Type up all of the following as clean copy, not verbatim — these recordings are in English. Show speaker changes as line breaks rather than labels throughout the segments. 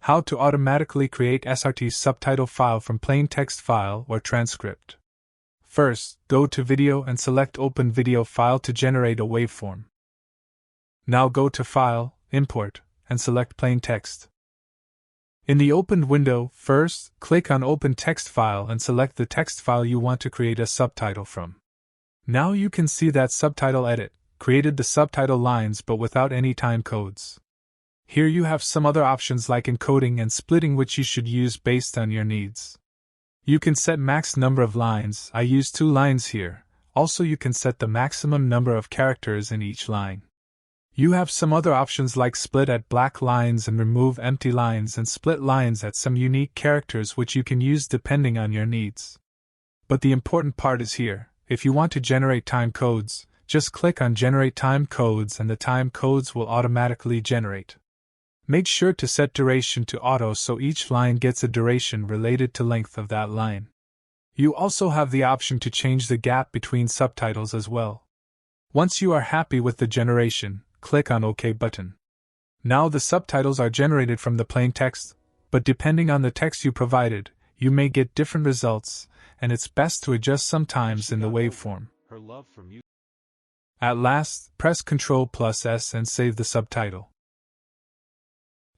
How to automatically create SRT subtitle file from plain text file or transcript. First, go to Video and select Open Video File to generate a waveform. Now go to File, Import, and select Plain Text. In the opened window, first, click on Open Text File and select the text file you want to create a subtitle from. Now you can see that Subtitle Edit created the subtitle lines but without any time codes. Here you have some other options like encoding and splitting which you should use based on your needs. You can set max number of lines, I use 2 lines here. Also you can set the maximum number of characters in each line. You have some other options like split at black lines and remove empty lines and split lines at some unique characters which you can use depending on your needs. But the important part is here. If you want to generate time codes, just click on Generate Time Codes and the time codes will automatically generate. Make sure to set duration to auto so each line gets a duration related to length of that line. You also have the option to change the gap between subtitles as well. Once you are happy with the generation, click on OK button. Now the subtitles are generated from the plain text, but depending on the text you provided, you may get different results, and it's best to adjust sometimes in the waveform. At last, press Ctrl+S and save the subtitle.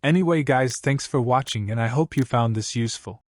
Anyway guys, thanks for watching and I hope you found this useful.